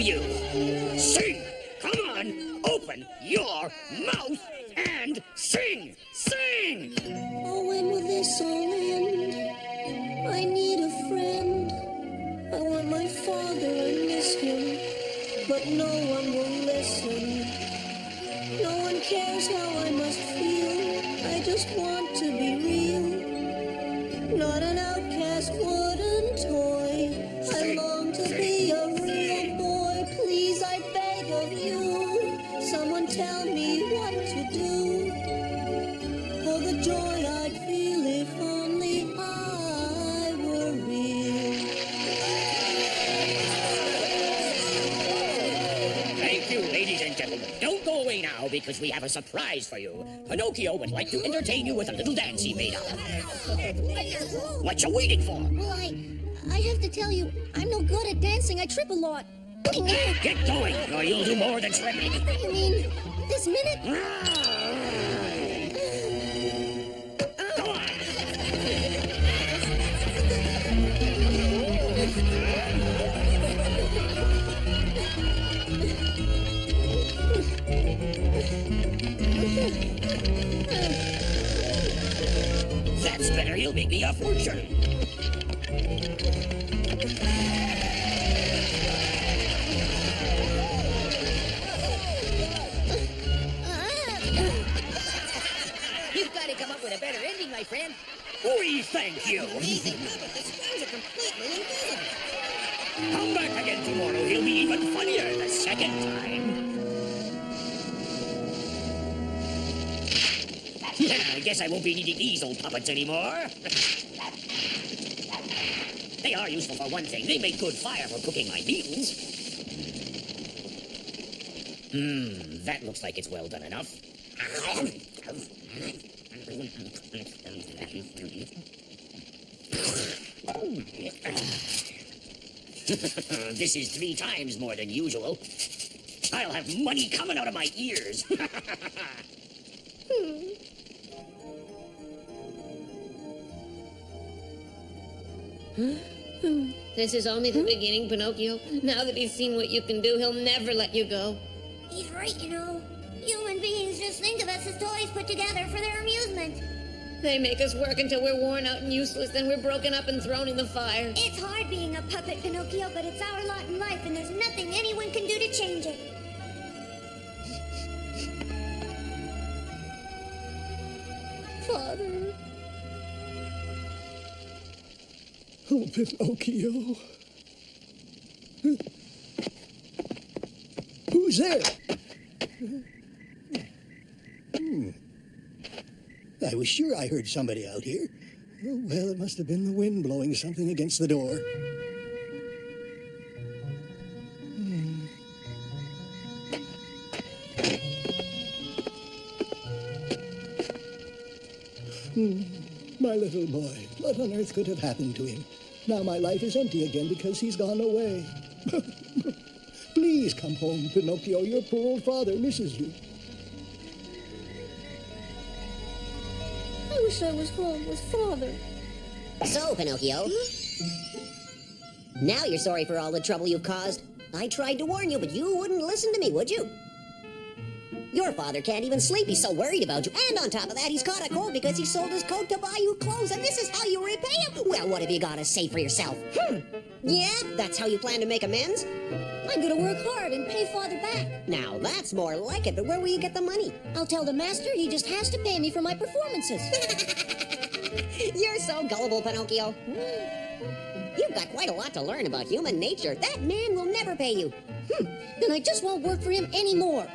you. Sing! Come on, open your mouth and sing! Sing! Oh, when will this all end? I need a friend. I want my father, I miss him. But no one will listen. No one cares how I must feel. I just want to be real. Not an outcast wooden toy. I long to be a real boy. Please, I beg of you. Someone tell me what to do. Oh, the joy I'd feel if only I were real. Thank you, ladies and gentlemen. Don't go away now, because we have a surprise for you. Pinocchio would like to entertain you with a little dance he made up. What you waiting for? Well, I have to tell you, I'm no good at dancing. I trip a lot. Get going, or you'll do more than tripping. You mean this minute? Go on. That's better. He'll make me a fortune. You've got to come up with a better ending, my friend. We thank you. Easy, but the swings are completely invisible. Come back again tomorrow. He'll be even funnier the second time. I guess I won't be needing these old puppets anymore. They are useful for one thing. They make good fire for cooking my meals. That looks like it's well done enough. This is 3 times more than usual. I'll have money coming out of my ears. This is only the beginning, Pinocchio. Now that he's seen what you can do, he'll never let you go. He's right, you know. Human beings just think of us as toys put together for their amusement. They make us work until we're worn out and useless, then we're broken up and thrown in the fire. It's hard being a puppet, Pinocchio, but it's our lot in life, and there's nothing anyone can do to change it. Father. Oh, Pinocchio. Who's there? I was sure I heard somebody out here. Oh, well, it must have been the wind blowing something against the door. My little boy, what on earth could have happened to him? Now my life is empty again because he's gone away. Please come home, Pinocchio. Your poor old father misses you. I wish I was home with Father. So, Pinocchio, now you're sorry for all the trouble you've caused. I tried to warn you, but you wouldn't listen to me, would you? Your father can't even sleep. He's so worried about you. And on top of that, he's caught a cold because he sold his coat to buy you clothes. And this is how you repay him? Well, what have you got to say for yourself? Yeah? That's how you plan to make amends? I'm gonna work hard and pay Father back. Now, that's more like it. But where will you get the money? I'll tell the master he just has to pay me for my performances. You're so gullible, Pinocchio. You've got quite a lot to learn about human nature. That man will never pay you. Then I just won't work for him anymore.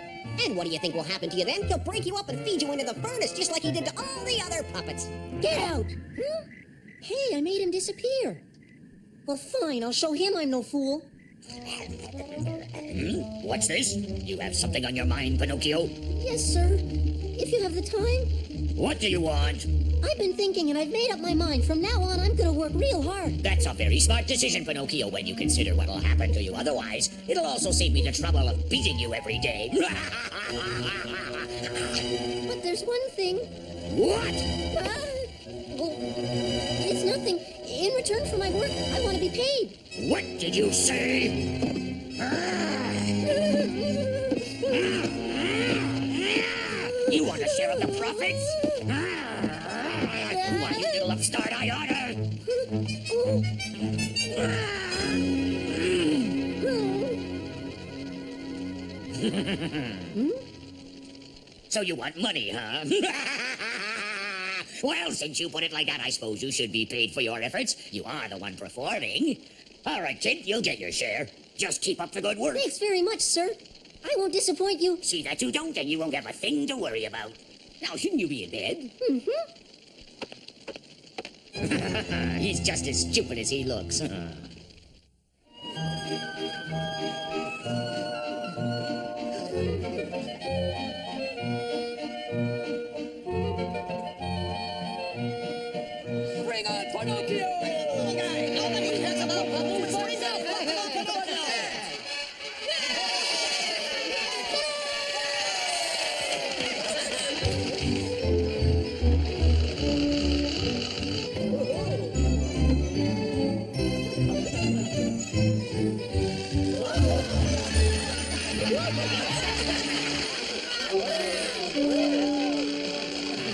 And what do you think will happen to you then? He'll break you up and feed you into the furnace, just like he did to all the other puppets. Get out! Hey, I made him disappear. Well, fine, I'll show him I'm no fool. What's this? You have something on your mind, Pinocchio? Yes, sir. If you have the time. What do you want? I've been thinking and I've made up my mind. From now on, I'm gonna work real hard. That's a very smart decision, Pinocchio, when you consider what'll happen to you otherwise. It'll also save me the trouble of beating you every day. But there's one thing. What? Well, it's nothing. In return for my work, I want to be paid. What did you say? So you want money, huh? Well, since you put it like that, I suppose you should be paid for your efforts. You are the one performing. All right, kid, you'll get your share. Just keep up the good work. Thanks very much, sir. I won't disappoint you. See that you don't, and you won't have a thing to worry about. Now, shouldn't you be in bed? He's just as stupid as he looks. Bring on Pinocchio! Nobody cares about Pinocchio.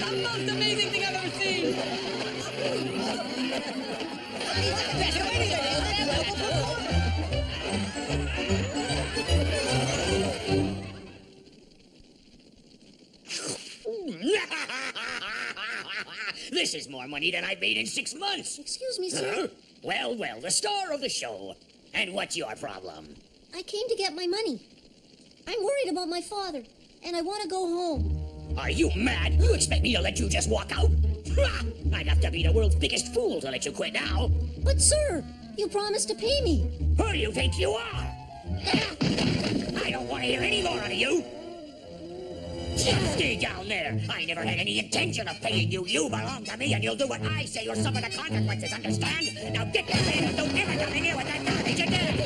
The most amazing thing I've ever seen! This is more money than I've made in 6 months. Excuse me, sir. Huh? Well, the star of the show. And what's your problem? I came to get my money. I'm worried about my father, and I want to go home. Are you mad? You expect me to let you just walk out? I'd have to be the world's biggest fool to let you quit now. But, sir, you promised to pay me. Who do you think you are? I don't want to hear any more out of you. Stay down there. I never had any intention of paying you. You belong to me, and you'll do what I say or suffer the consequences, understand? Now get down there and don't ever come in here with that garbage again.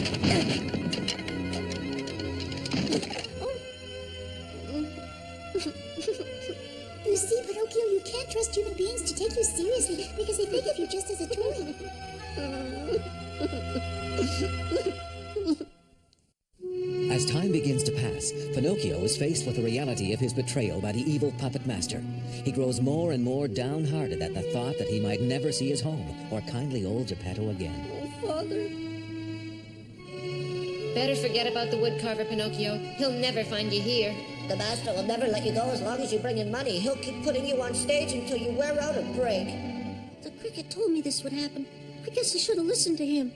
You see, Pinocchio, you can't trust human beings to take you seriously because they think of you just as a toy. As time begins to pass, Pinocchio is faced with the reality of his betrayal by the evil puppet master. He grows more and more downhearted at the thought that he might never see his home or kindly old Geppetto again. Oh, Father. Better forget about the woodcarver, Pinocchio. He'll never find you here. The master will never let you go as long as you bring in money. He'll keep putting you on stage until you wear out or break. The cricket told me this would happen. I guess I should have listened to him.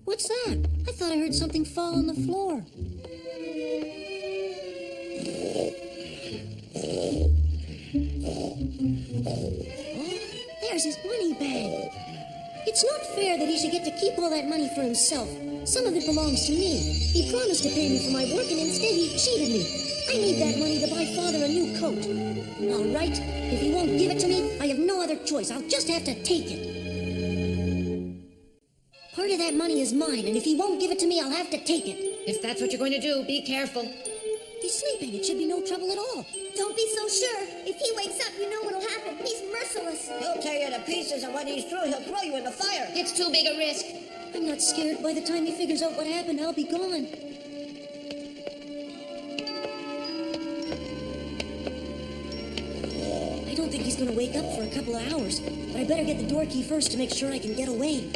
What's that? I thought I heard something fall on the floor. There's his money bag. It's not fair that he should get to keep all that money for himself. Some of it belongs to me. He promised to pay me for my work, and instead he cheated me. I need that money to buy Father a new coat. All right, if he won't give it to me, I have no other choice. I'll just have to take it. Part of that money is mine, and if he won't give it to me, I'll have to take it. If that's what you're going to do, be careful. He's sleeping. It should be no trouble at all. Don't be so sure. If he wakes up, you know what'll happen. He's merciless. He'll tear you to pieces, and when he's through, he'll throw you in the fire. It's too big a risk. I'm not scared. By the time he figures out what happened, I'll be gone. I don't think he's going to wake up for a couple of hours, but I better get the door key first to make sure I can get away.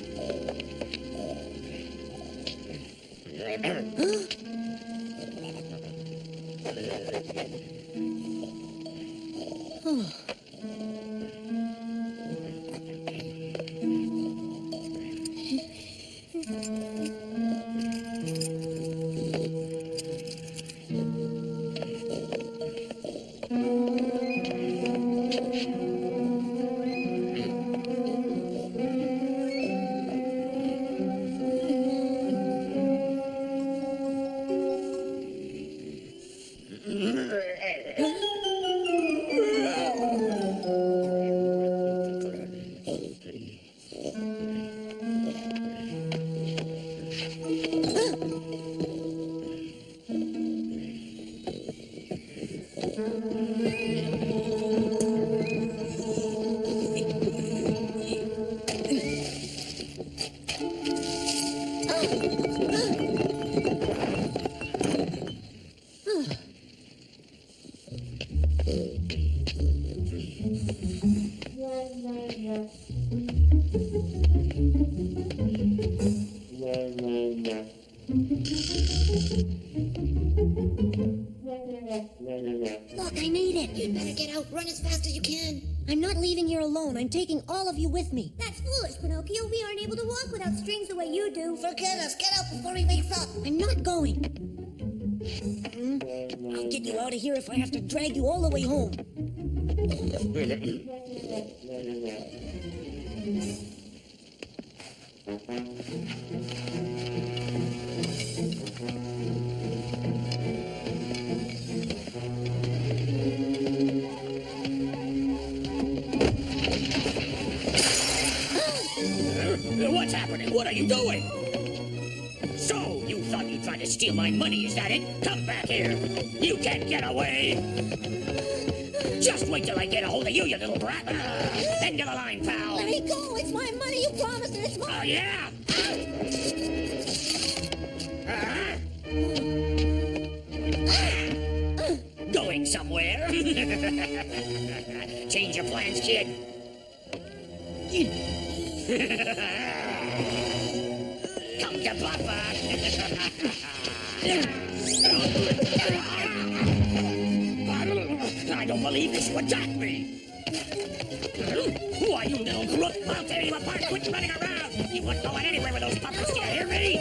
Look, I made it. You'd better get out. Run as fast as you can. I'm not leaving here alone. I'm taking all of you with me. That's foolish, Pinocchio. We aren't able to walk without strings the way you do. Forget us. Get out before he wakes up. I'm not going. I'll get you out of here if I have to drag you all the way home. What's happening? What are you doing? So, you thought you tried to steal my money, is that it? Come back here. You can't get away. Just wait till I get a hold of you, you little brat. End of the line, pal. Let me go. It's my money. You promised and it's mine. Oh, yeah? Going somewhere? Change your plans, kid. Come to Papa. I don't believe this. You attacked me. Why, you little crook. I'll tear you apart. Quit running around. You weren't going anywhere with those puppets. Do you hear me?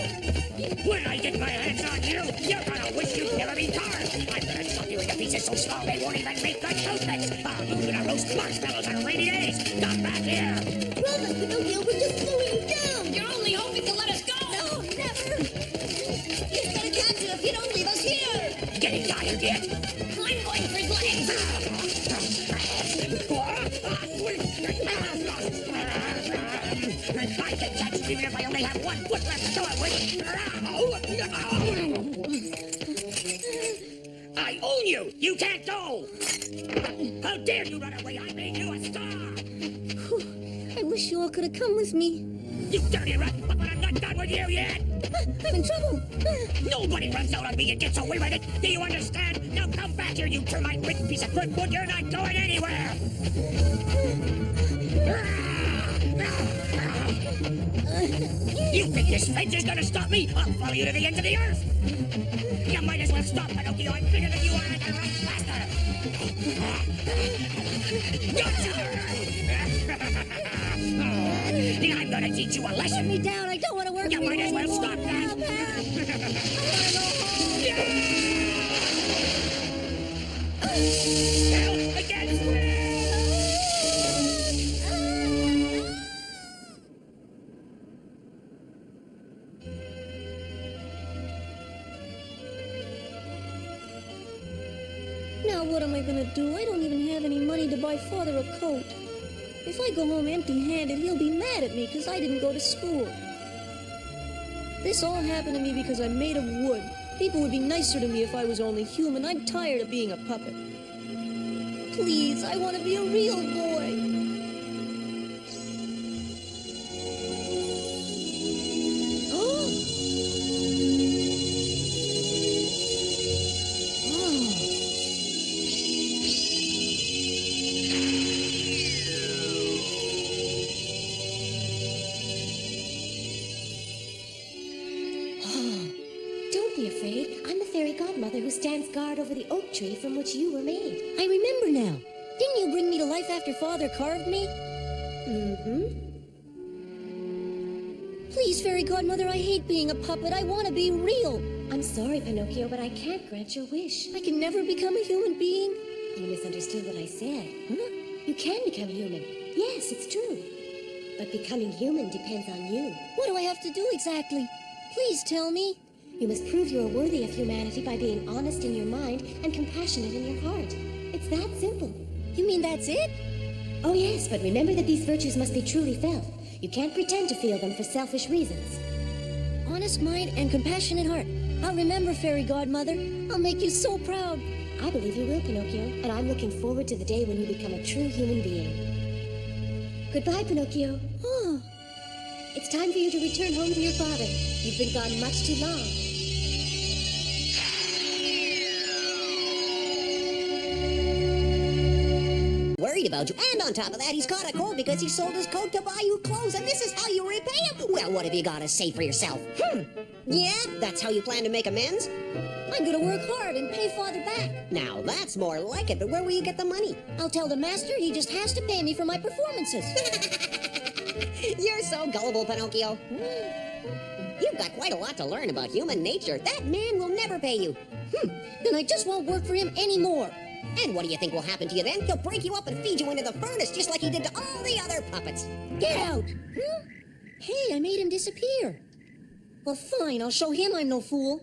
When I get my hands on you, you're gonna wish you'd never been carved. I'm gonna chop you into pieces so small they won't even make good toothpicks. I'll use you to roast marshmallows on rainy days. Come back here. Run, Pinocchio. We're just slowing you down. You're only hoping to let us go. No, never. He's gonna catch you if you don't leave us here. Getting tired yet? I'm going for his legs. I can catch you even if I only have one foot left to do it with. I own you! You can't go! How dare you run away? I made you a star! I wish you all could have come with me. You dirty rat! But I'm not done with you yet! I'm in trouble. Nobody runs out on me and gets away with it! Do you understand? Now come back here, you termite-ridden piece of driftwood! You're not going anywhere! You think this fence is gonna stop me? I'll follow you to the ends of the earth! You might as well stop, Pinocchio! I'm bigger than you are and I can run faster! Gotcha! I'm gonna teach you a lesson! Let me down. I don't want to work You for might as well anymore. stop that! Help against me! Now what am I gonna do? I don't even have any money to buy Father a coat. If I go home empty-handed, he'll be mad at me because I didn't go to school. This all happened to me because I'm made of wood. People would be nicer to me if I was only human. I'm tired of being a puppet. Please, I want to be a real boy. Oh! Don't be afraid. I'm the fairy godmother who stands guard over the oak tree from which you were made. I remember now. Didn't you bring me to life after Father carved me? Mm-hmm. Please, Fairy Godmother, I hate being a puppet. I want to be real. I'm sorry, Pinocchio, but I can't grant your wish. I can never become a human being. You misunderstood what I said. Huh? You can become human. Yes, it's true. But becoming human depends on you. What do I have to do exactly? Please tell me. You must prove you are worthy of humanity by being honest in your mind and compassionate in your heart. It's that simple. You mean that's it? Oh, yes, but remember that these virtues must be truly felt. You can't pretend to feel them for selfish reasons. Honest mind and compassionate heart. I'll remember, Fairy Godmother. I'll make you so proud. I believe you will, Pinocchio, and I'm looking forward to the day when you become a true human being. Goodbye, Pinocchio. Oh, It's time for you to return home to your father. You've been gone much too long. worried about you. And on top of that, he's caught a cold because he sold his coat to buy you clothes. And this is how you repay him. Well, Well, what have you got to say for yourself? Yeah, that's how you plan to make amends? I'm gonna work hard and pay Father back. Now, that's more like it, but where will you get the money? I'll tell the master he just has to pay me for my performances. You're so gullible, Pinocchio. You've got quite a lot to learn about human nature. That man will never pay you. Then I just won't work for him anymore. And what do you think will happen to you then? He'll break you up and feed you into the furnace, just like he did to all the other puppets. Get out! Hey, I made him disappear. Well, fine, I'll show him I'm no fool.